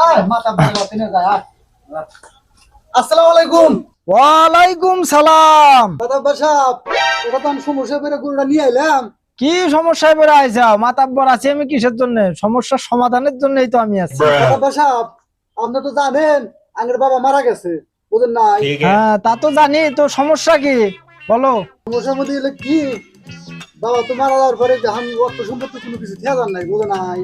আয় মাথা বড় তিনে যায় আয়। আসসালামু আলাইকুম। ওয়ালাইকুম সালাম। দাদা বাসাব, এটা তো আমি সমস্যা করে গরুটা নিয়ে আইলাম। কি সমস্যায় পড়ে আইছাও? মাতাব্বর আছি আমি কিসের জন্য? সমস্যার সমাধানের জন্যই তো আমি আছি। দাদা বাসাব, আপনি তো জানেন আঙ্গের বাবা মারা গেছে, বুঝেন নাই? হ্যাঁ তা তো জানি, তো সমস্যা কি বলো? সমস্যার মধ্যে এলে কি, বাবা তো মারা যাওয়ার পরে যখন অর্থ সম্পত্তি কোনো কিছু থেয়ার নাই, বুঝে নাই?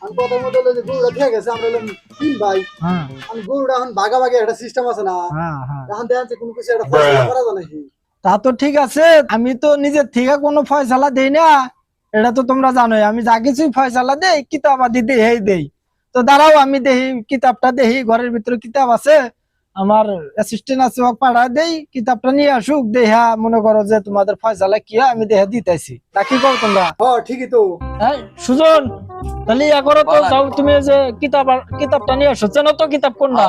আমি কথার মধ্যে হলো যে গরুটা থেকে গেছে, আমরা হলাম তিন ভাই। হ্যাঁ আমি গরুটা এখন ভাগাভাগি একটা সিস্টেম আছে না, হ্যাঁ হ্যাঁ এখন দেখেন যে কোনো কিছু একটা ফয়সালা করা যায় নাকি? তা তো ঠিক আছে, আমি তো নিজের থেকে কোনো ফয়সালা দেই না, এটা তো তোমরা জানোই। আমি যা কিছুই ফয়সালা দেই কিতাব আদি দেই দেই। তো দাঁড়াও আমি দেখি কিতাবটা, দেখি ঘরের ভিতরে কিতাব আছে, আমার অ্যাসিস্ট্যান্ট আছে, ওকে পাঠায় দেই, কিতাবটা নিয়ে আসুক, দেহা মনে করো যে তোমাদের ফয়সালা কি হয় আমি দেহা দিতেছি। তা কি কও তোমরা? হ্যাঁ ঠিকই তো। হ্যাঁ সুজন, তাহলে ইয়া করো তো, যাও তুমি এই যে কিতাবটা নিয়ে আসো। চেনো তো কিতাব কোনটা?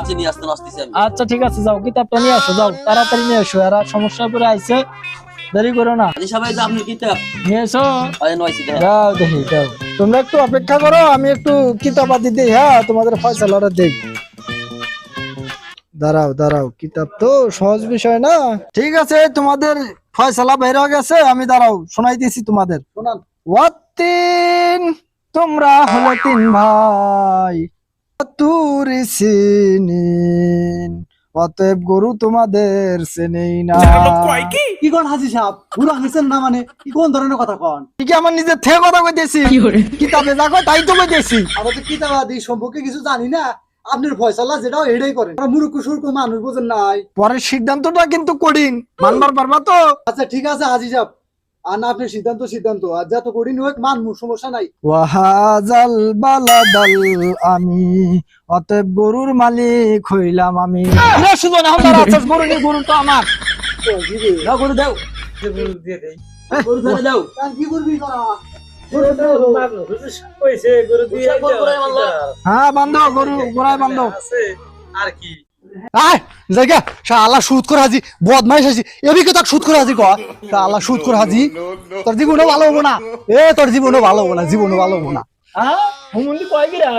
আচ্ছা ঠিক আছে, যাও কিতাবটা নিয়ে আসো, যাও তাড়াতাড়ি নিয়ে আসো, এরা সমস্যা করে আইছে, দেরি করো না। নিয়ে এসো, যাও দেখি যাও। তোমরা একটু অপেক্ষা করো, আমি একটু কিতাব আদি দিই, হ্যাঁ তোমাদের ফয়সালাটা দেই। দাঁড়াও দাঁড়াও, কিতাব তো সহজ বিষয় না। ঠিক আছে, তোমাদের ফয়সালা বের হয়ে গেছে, আমি দাঁড়াও শোনাই দিয়েছি তোমাদের। শোনান। ওয়াতিন, তোমরা হলো তিন ভাই, তুরি সিনিন, অতএব গরু তোমাদের চেনেই না। কি কোন হাজি সাহেব, গুরু আনিছেন না মানে কি কোন ধরনের কথা কন? ঠিক আমার নিজের থেকে কথা কইতেছি, কিতাবে যা কয় তাই তো কইতেছি। আমরা তো কিতাবাদি সম্পর্কে কিছু জানি না, আপনার ফয়সালা যেটাও এটাই করেন। আমরা মুরুক্কু সুরকু মানুষ, বুঝেন নাই? পরের সিদ্ধান্তটা কিন্তু কঠিন, মানবার পারবা তো? আচ্ছা ঠিক আছে হাজি সাহেব, আর না আপনার সিদ্ধান্ত সিদ্ধান্ত, আর যত কঠিন হোক মানমু, সমস্যা নাই। ওয়াহাজাল বালাদাল আমি, অতএব গরুর মালিক হইলাম আমি। সুজন এখন তারা আছিস, গরু নিয়ে, গরু তো আমার। দাও গরু দাও, গরু ফেলে দাও। কি করবি করা? হ্যাঁ বান্ধব, গরু গোড়ায় বান্ধব। আর কি আয় জায়গা শালা সুদ করে হাজি, বদমাইশ হাজি, এদিকে তাক সুদ করে হাজি কয় শালা সুদ করে হাজি। তোর জীবনও ভালো হবো না, তোর জীবনও ভালো হবো না, জীবনও ভালো হবো না। হ্যাঁ হুমুন্দি কয় গিরা